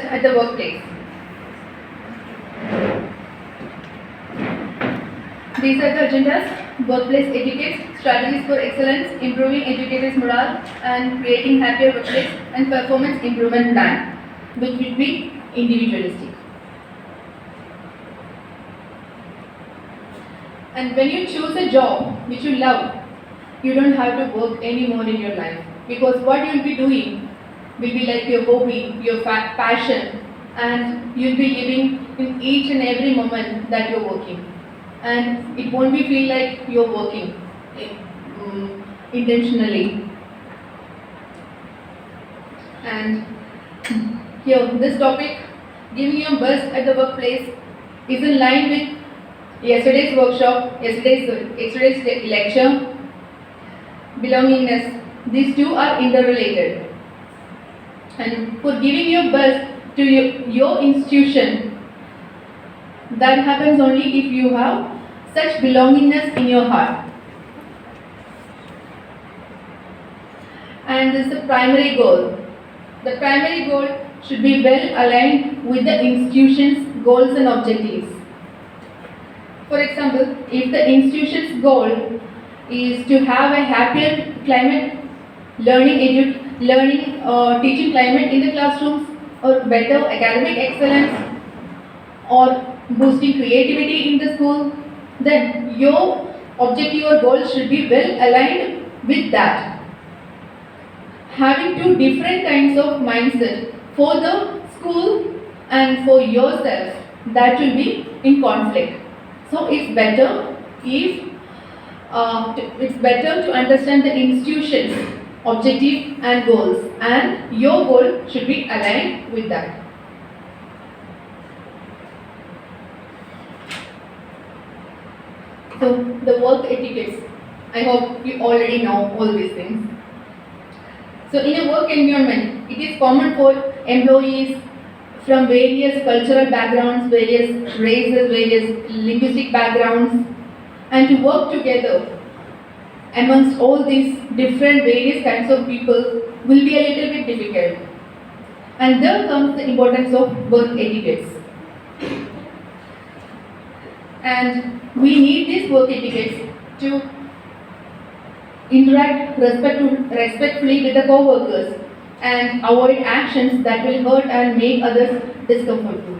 at the workplace. These are the agendas: workplace etiquette, strategies for excellence, improving educators' morale, and creating happier workplace, and performance improvement plan, which will be individualistic. And when you choose a job which you love, you don't have to work anymore in your life, because what you'll be doing will be like your hobby, your passion, and you'll be living in each and every moment that you're working. And it won't be feel like you're working intentionally. And here, this topic, giving your best at the workplace, is in line with yesterday's workshop, yesterday's lecture. Belongingness, these two are interrelated. And for giving your best to your institution, that happens only if you have such belongingness in your heart. And this is the primary goal. The primary goal should be well aligned with the institution's goals and objectives. For example, if the institution's goal is to have a happier climate, teaching climate in the classrooms, or better academic excellence, or boosting creativity in the school, then your objective or goal should be well aligned with that. Having two different kinds of mindset for the school and for yourself, that will be in conflict. So it's better to understand the institution's objective and goals, and your goal should be aligned with that. So the work etiquettes, I hope you already know all these things. So in a work environment, it is common for employees from various cultural backgrounds, various races, various linguistic backgrounds, and to work together amongst all these different various kinds of people will be a little bit difficult. And there comes the importance of work etiquettes. And we need these work etiquettes to interact respectfully with the co-workers and avoid actions that will hurt and make others discomfortable.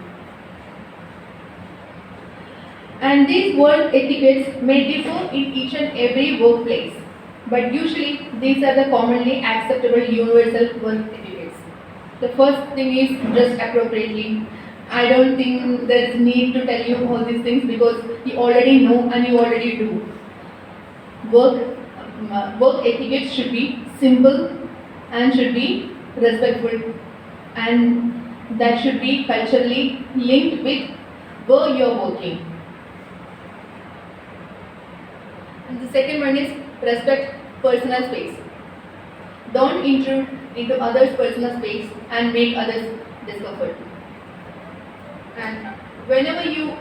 And these work etiquettes may differ in each and every workplace, but usually these are the commonly acceptable universal work etiquettes. The first thing is dress appropriately. I don't think there's need to tell you all these things because you already know and you already do. Work etiquette should be simple and should be respectful, and that should be culturally linked with where you're working. And the second one is respect personal space. Don't intrude into others' personal space and make others discomfort. And whenever you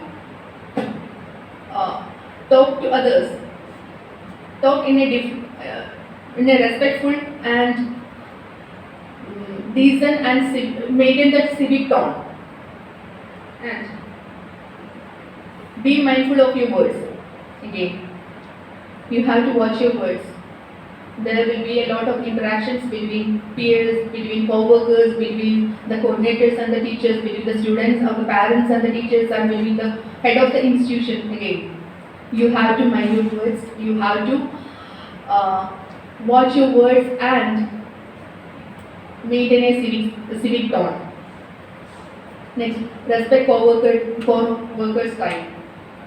talk to others, talk in a respectful and decent and maintain that civic tone. And be mindful of your words. Again, you have to watch your words. There will be a lot of interactions between peers, between co-workers, between the coordinators and the teachers, between the students or the parents and the teachers, and between the head of the institution. Again, you have to mind your words. You have to watch your words and maintain a civic tone. Next, respect co-workers' time.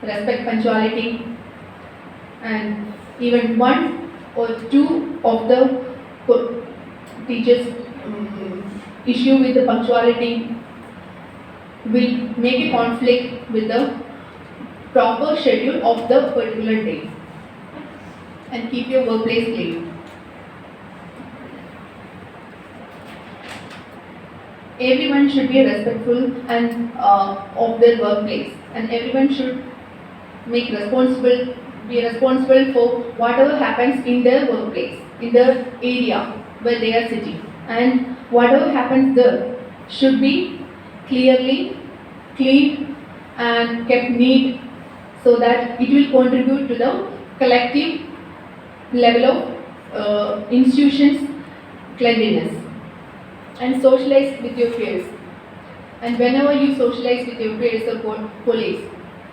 Respect punctuality, and even one or two of the teachers issue with the punctuality will make a conflict with the proper schedule of the particular day. And keep your workplace clean. Everyone should be respectful and of their workplace, and everyone should be responsible for whatever happens in their workplace, in their area where they are sitting, and whatever happens there should be clearly, clean and kept neat so that it will contribute to the collective level of institutions cleanliness. And socialize with your peers. And whenever you socialize with your peers or colleagues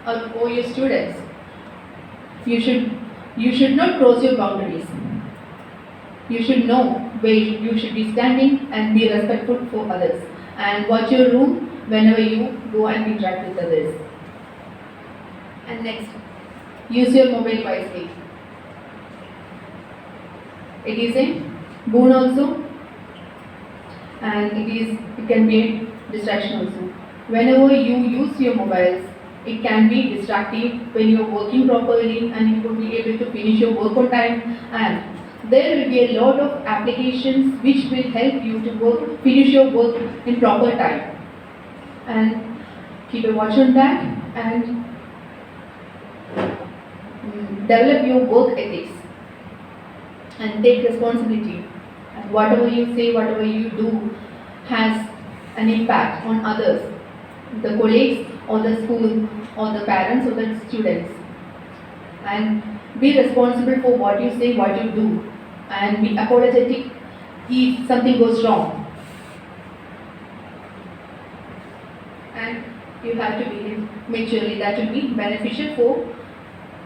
or your students, you should not cross your boundaries. You should know where you should be standing and be respectful for others. And watch your room whenever you go and interact with others. And next, use your mobile wisely. It is a boon also, and it can be a distraction also. Whenever you use your mobiles, it can be distractive when you are working properly and you will be able to finish your work on time, and there will be a lot of applications which will help you to finish your work in proper time. And keep a watch on that and develop your work ethics and take responsibility. And whatever you say, whatever you do has an impact on others, the colleagues or the school or the parents or the students. And be responsible for what you say, what you do, and be apologetic if something goes wrong. And you have to behave maturely. That will be beneficial for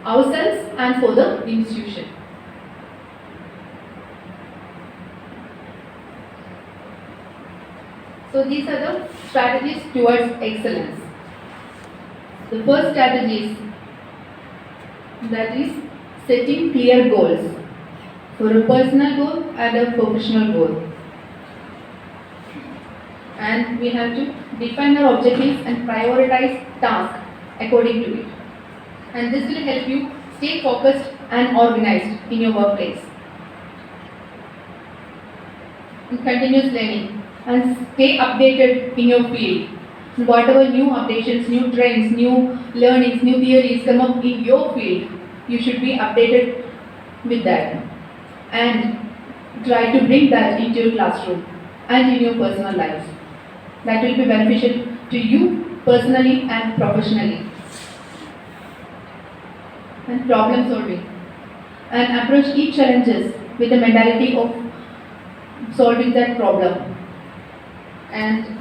ourselves and for the institution. So these are the strategies towards excellence. The first strategy is that is setting clear goals for a personal goal and a professional goal. And we have to define our objectives and prioritize tasks according to it. And this will help you stay focused and organized in your workplace. And continuous learning and stay updated in your field. Whatever new updations, new trends, new learnings, new theories come up in your field, you should be updated with that. And try to bring that into your classroom and in your personal life. That will be beneficial to you personally and professionally. And problem solving. And approach each challenges with the mentality of solving that problem. And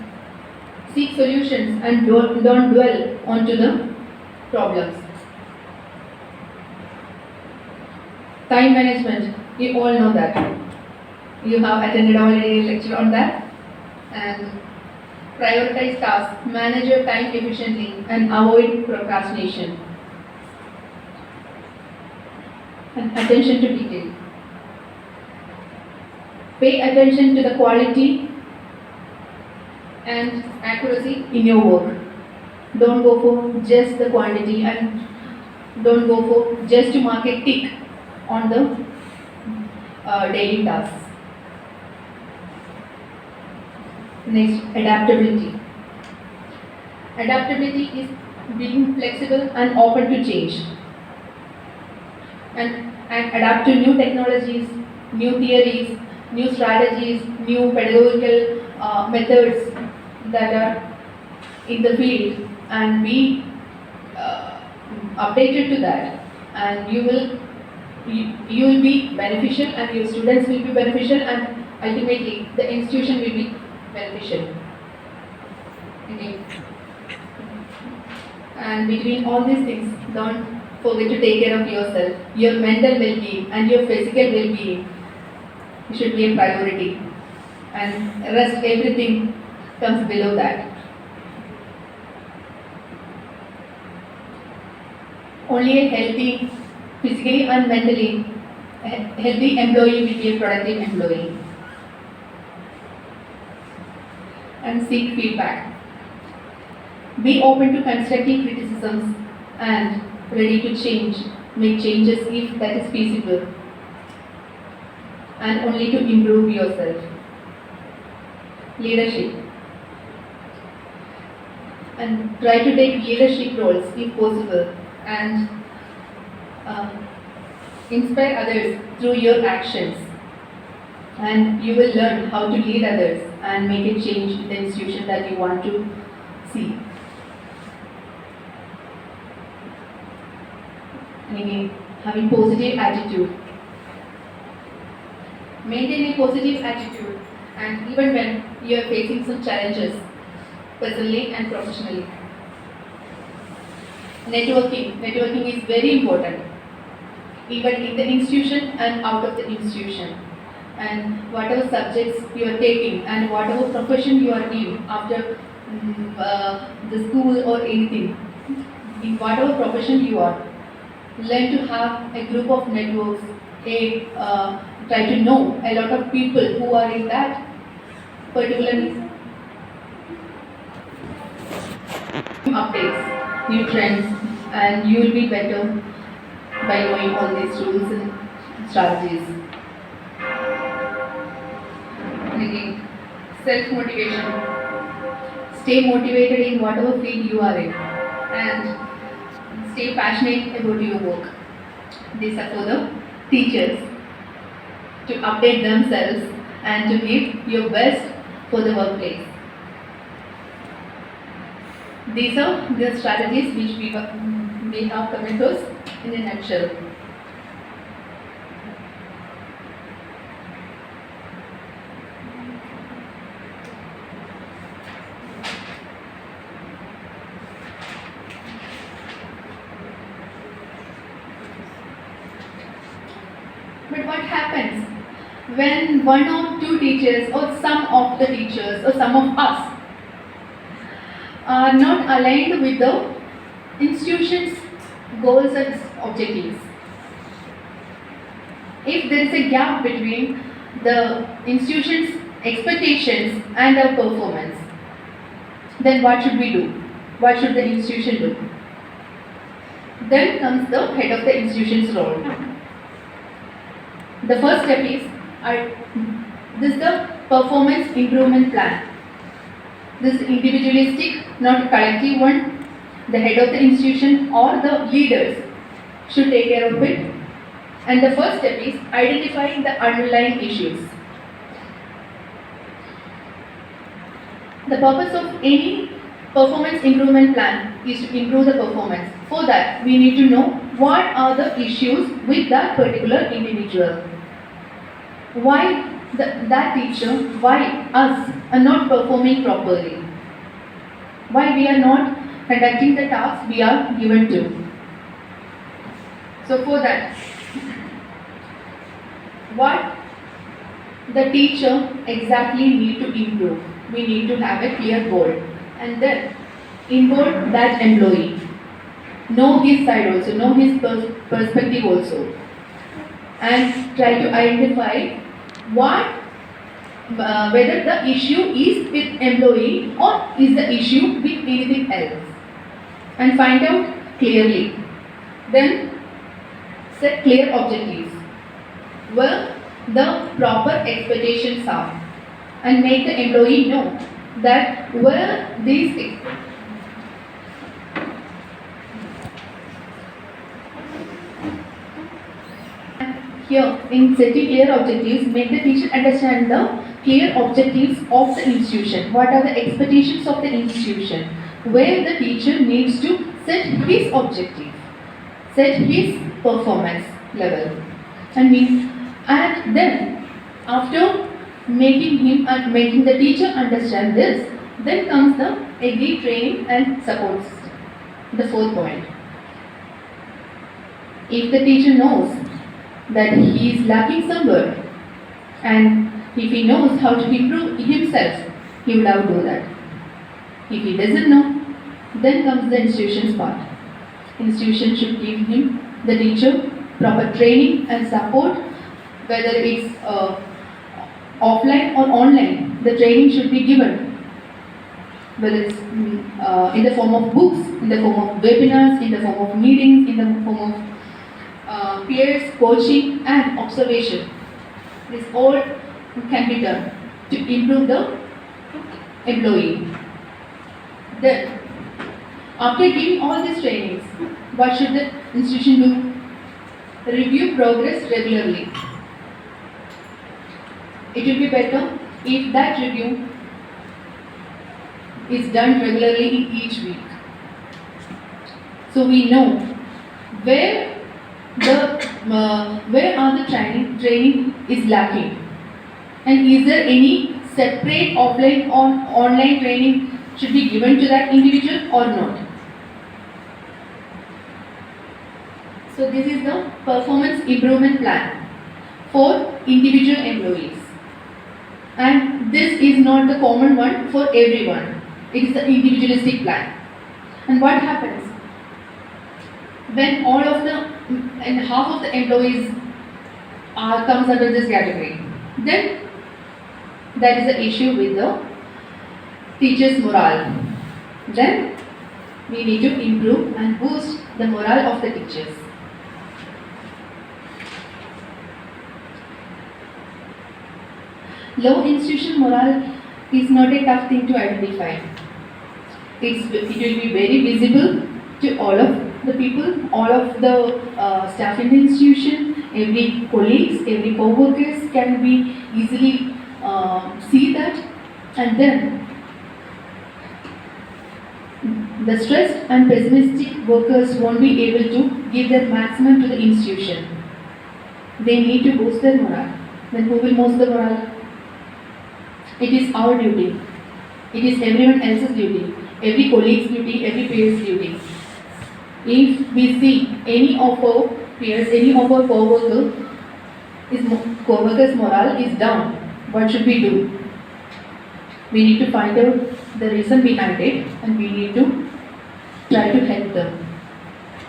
seek solutions and don't dwell onto the problems. Time management, you all know that. You have attended already a lecture on that. And prioritize tasks, manage your time efficiently and avoid procrastination. And attention to detail. Pay attention to the quality and accuracy in your work. Don't go for just the quantity and don't go for just to mark a tick on the daily tasks. Next, adaptability. Adaptability is being flexible and open to change. And adapt to new technologies, new theories, new strategies, new pedagogical methods that are in the field, and be updated to that, and you will be beneficial and your students will be beneficial and ultimately the institution will be beneficial. Okay. And between all these things, don't forget to take care of yourself, your mental well-being and your physical well-being should be a priority, and rest everything comes below that. Only a healthy, physically and mentally, healthy employee will be a productive employee. And seek feedback. Be open to constructive criticisms and ready to change, make changes if that is feasible, and only to improve yourself. Leadership. And try to take leadership roles if possible and inspire others through your actions. And you will learn how to lead others and make a change in the institution that you want to C. And again, having positive attitude. Maintain a positive attitude, and even when you are facing some challenges, personally and professionally. Networking is very important, even in the institution and out of the institution. And whatever subjects you are taking and whatever profession you are in after the school or anything, in whatever profession you are, learn to have a group of networks, try to know a lot of people who are in that particular updates, new trends, and you will be better by knowing all these rules and strategies. And again, self-motivation. Stay motivated in whatever field you are in, and stay passionate about your work. These are for the teachers to update themselves and to give your best for the workplace. These are the strategies which we have come across in a nutshell. But what happens when one or two teachers or some of the teachers or some of us are not aligned with the institution's goals and objectives? If there is a gap between the institution's expectations and our performance, then what should we do? What should the institution do? Then comes the head of the institution's role. The first step is this is the performance improvement plan. This is individualistic, not collective one. The head of the institution or the leaders should take care of it. And the first step is identifying the underlying issues. The purpose of any performance improvement plan is to improve the performance. For that, we need to know what are the issues with that particular individual. Why that teacher, why us are not performing properly? Why we are not conducting the tasks we are given to? So for that, what the teacher exactly need to improve? We need to have a clear goal, and then involve that employee. Know his side also, know his perspective also, and try to identify whether the issue is with employee or is the issue with anything else, and find out clearly. Then set clear objectives where the proper expectations are, and make the employee know that where these here, in setting clear objectives, make the teacher understand the clear objectives of the institution. What are the expectations of the institution? Where the teacher needs to set his objective, set his performance level. And then, after making the teacher understand this, then comes the agreed training and support system. The fourth point. If the teacher knows that he is lacking somewhere, and if he knows how to improve himself, he will have to do that. If he doesn't know, then comes the institution's part. Institution should give him, the teacher, proper training and support, whether it's offline or online. The training should be given, whether it's in the form of books, in the form of webinars, in the form of meetings, in the form of peers, coaching and observation. This all can be done to improve the employee. Then, after giving all these trainings, what should the institution do? Review progress regularly. It will be better if that review is done regularly in each week. So we know where the training is lacking, and is there any separate offline or online training should be given to that individual or not. So this is the performance improvement plan for individual employees, and this is not the common one for everyone. It is the individualistic plan. And what happens when half of the employees comes under this category? Then that is the issue with the teachers' morale. Then we need to improve and boost the morale of the teachers. Low institution morale is not a tough thing to identify. It will be very visible to all of the people, all of the staff in the institution, every colleagues, every co-workers can be easily see that, and then the stressed and pessimistic workers won't be able to give their maximum to the institution. They need to boost their morale. Then who will boost the morale? It is our duty. It is everyone else's duty. Every colleague's duty, every peer's duty. If we see any of our peers, any of our co-workers morale is down, what should we do? We need to find out the reason behind it, and we need to try to help them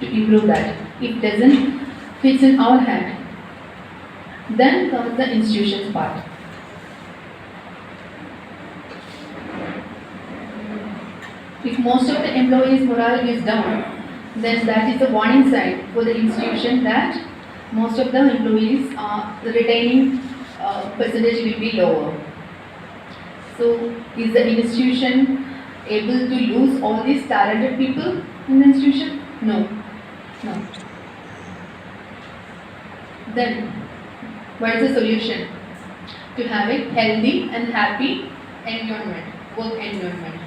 to improve that. If it doesn't fits in our hand, then comes the institution's part. If most of the employees' morale is down, then that is a warning sign for the institution that most of the employees the retaining percentage will be lower. So, is the institution able to lose all these talented people in the institution? No. Then, what is the solution? To have a healthy and happy environment, work environment.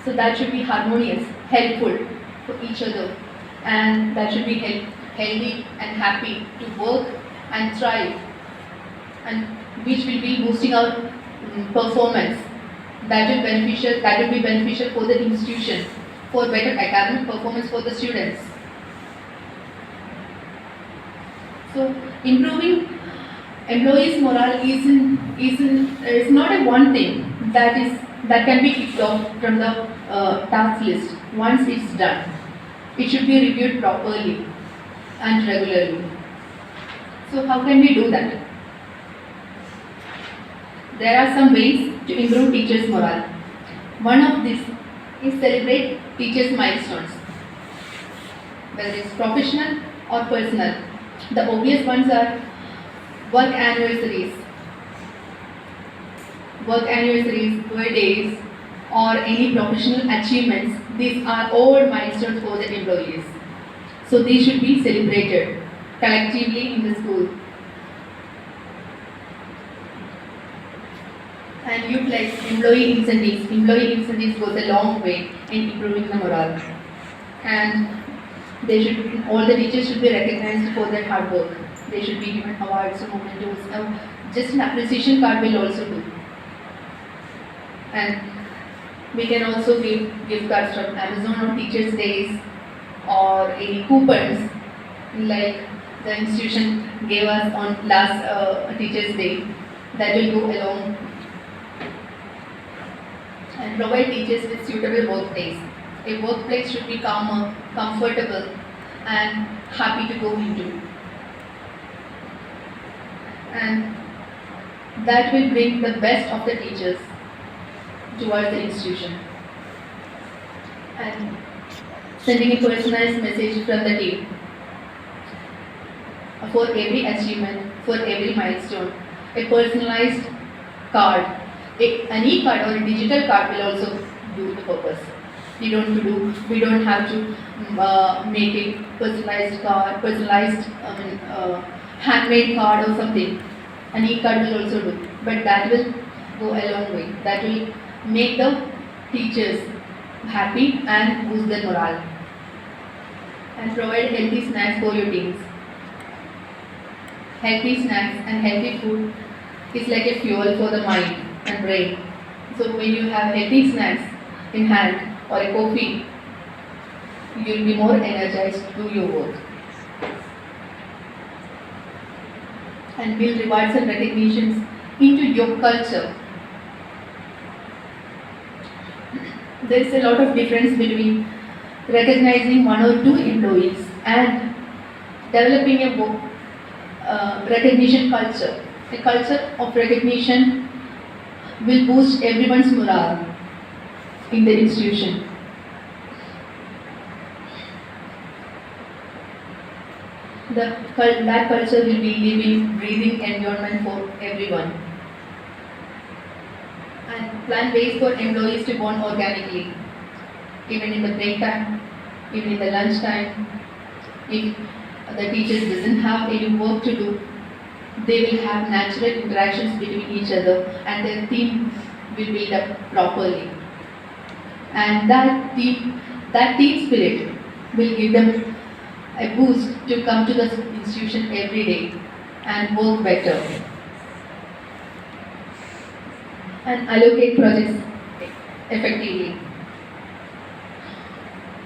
So that should be harmonious, helpful for each other, and that should be healthy and happy to work and thrive, and which will be boosting our performance. That will be beneficial for the institution, for better academic performance for the students. So improving employees' morale is not a one thing that can be kicked off from the task list. Once it's done, it should be reviewed properly and regularly. So how can we do that? There are some ways to improve teachers' morale. One of these is celebrate teachers' milestones, whether it's professional or personal. The obvious ones are work anniversaries, birthdays, or any professional achievements. These are all milestones for the employees. So these should be celebrated collectively in the school. And utilize employee incentives. Employee incentives goes a long way in improving the morale. And all the teachers should be recognized for their hard work. They should be given awards or mementos. Just an appreciation card will also do. And we can also give gift cards from Amazon on Teachers' Days, or any coupons like the institution gave us on last Teachers' Day. That will go along. And provide teachers with suitable workplace. A workplace should be calmer, comfortable, and happy to go into. And that will bring the best of the teachers towards the institution. And sending a personalized message from the team for every achievement, for every milestone. A personalized card, an e-card or a digital card will also do the purpose. We don't have to make a personalized card, handmade card or something. An e-card will also do, but that will go a long way. That will make the teachers happy and boost their morale, and provide healthy snacks for your teams. Healthy snacks and healthy food is like a fuel for the mind and brain. So when you have healthy snacks in hand or a coffee, you'll be more energized to do your work. And build rewards and recognitions into your culture. There is a lot of difference between recognizing one or two employees and developing a recognition culture. A culture of recognition will boost everyone's morale in the institution. That culture will be living, breathing environment for everyone. And plan ways for employees to bond organically, even in the break time, even in the lunch time. If the teachers doesn't have any work to do, they will have natural interactions between each other and their team will build up properly. And that team spirit will give them a boost to come to the institution every day and work better. And allocate projects effectively.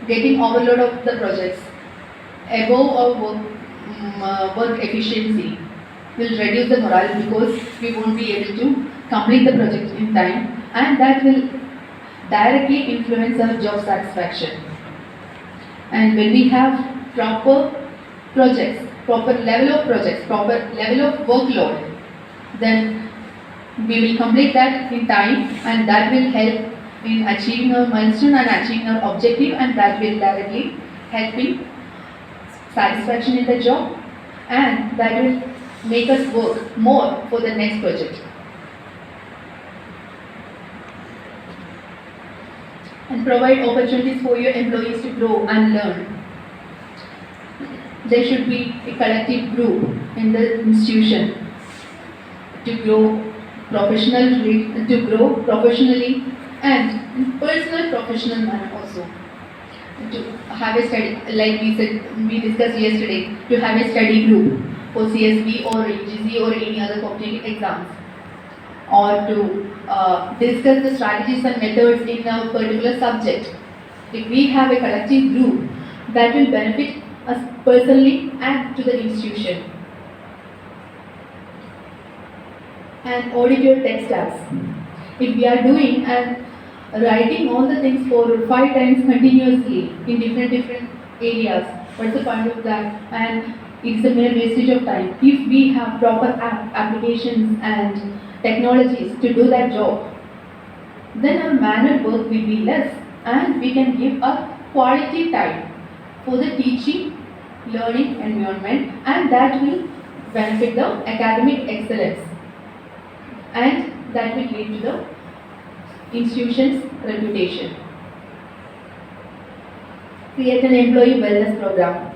Getting overload of the projects above our work efficiency will reduce the morale because we won't be able to complete the project in time, and that will directly influence our job satisfaction. And when we have proper projects, proper level of projects, proper level of workload, then we will complete that in time, and that will help in achieving our milestone and achieving our objective, and that will directly help in satisfaction in the job, and that will make us work more for the next project. And provide opportunities for your employees to grow and learn. There should be a collective group in the institution to grow professionally and in personal professional manner also. To have a study, like we discussed yesterday, to have a study group for CSB or UGC or any other competitive exams, or to discuss the strategies and methods in a particular subject. If we have a collective group, that will benefit us personally and to the institution. And audit your tech stacks. If we are doing and writing all the things 4 or 5 times continuously in different areas, what's the point of that? And it's a mere wastage of time. If we have proper applications and technologies to do that job, then our manual work will be less and we can give a quality time for the teaching, learning environment, and that will benefit the academic excellence, and that will lead to the institution's reputation. Create an employee wellness program.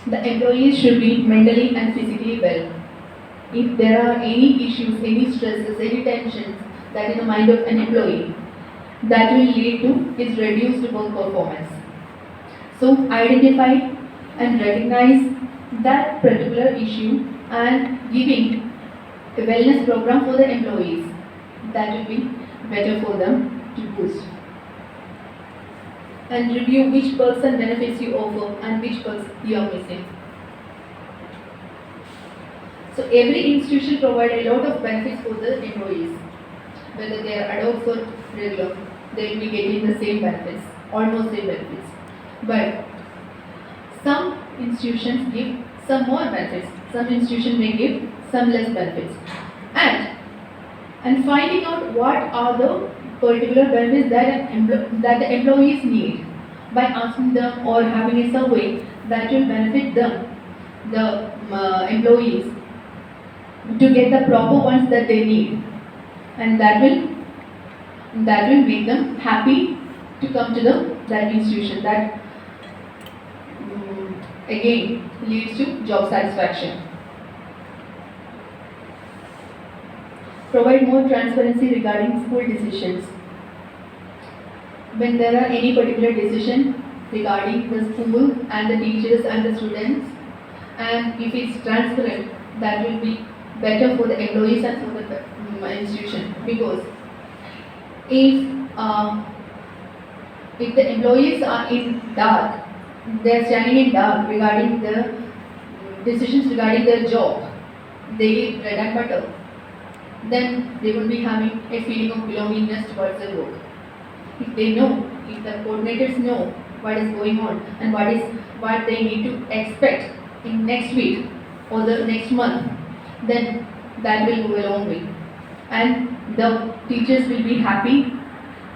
The employees should be mentally and physically well. If there are any issues, any stresses, any tensions that in the mind of an employee, that will lead to his reduced work performance. So identify and recognize that particular issue and giving a wellness program for the employees. That will be better for them to boost. And review which person benefits you offer and which person you are missing. So every institution provides a lot of benefits for the employees. Whether they are ad hoc or regular, they will be getting the same benefits, almost same benefits. But some institutions give some more benefits, some institutions may give some less benefits. And finding out what are the particular benefits that the employees need by asking them or having a survey that will benefit them, the employees, to get the proper ones that they need, and that will make them happy to come to that institution. That again leads to job satisfaction. provide more transparency regarding school decisions. When there are any particular decision regarding the school and the teachers and the students, and if it's transparent, that will be better for the employees and for the institution. Because if the employees are in dark, they are standing in dark regarding the decisions regarding their job, daily bread and butter, then they will be having a feeling of belongingness towards their work. If they know, if the coordinators know what is going on and what they need to expect in next week or the next month, then that will go a long way. And the teachers will be happy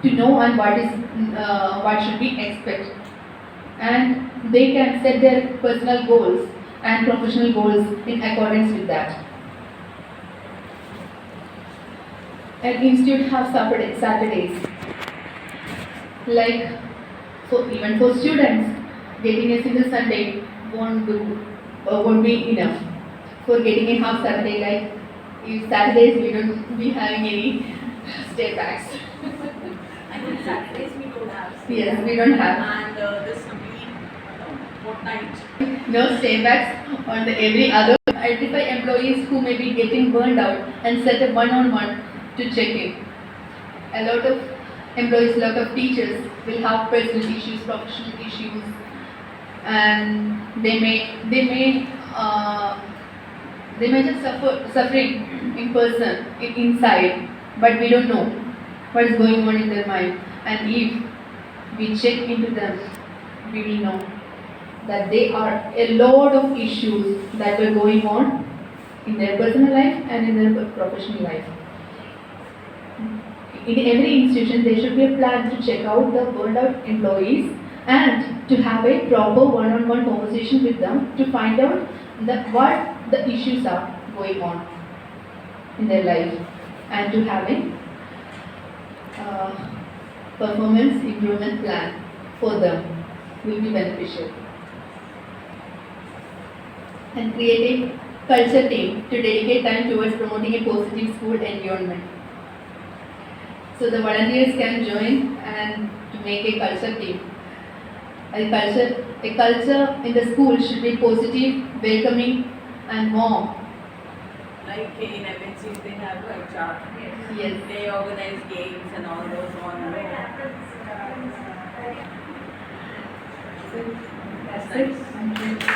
to know and what should be expected. And they can set their personal goals and professional goals in accordance with that. An institute have Saturdays. Like even for students, getting a single Sunday won't be enough. For getting a half Saturday, like if Saturdays we don't be having any stay backs. I think Saturdays we don't have. Yes, we don't have. And this week, fortnight. No stay backs on the every other. Identify employees who may be getting burned out and set a one-on-one to check in. A lot of employees, a lot of teachers will have personal issues, professional issues, and they may just suffering in person, inside, but we don't know what is going on in their mind. And if we check into them, we will know that there are a lot of issues that were going on in their personal life and in their professional life. In every institution, there should be a plan to check out the burned out employees and to have a proper one-on-one conversation with them to find out what the issues are going on in their life, and to have a performance improvement plan for them will be beneficial. And create a culture team to dedicate time towards promoting a positive school environment. So the volunteers can join and to make a culture team. A culture in the school should be positive, welcoming, and warm. Like in MNCs, they have HR. Yes. They organize games and all those on. That's it. Thank you.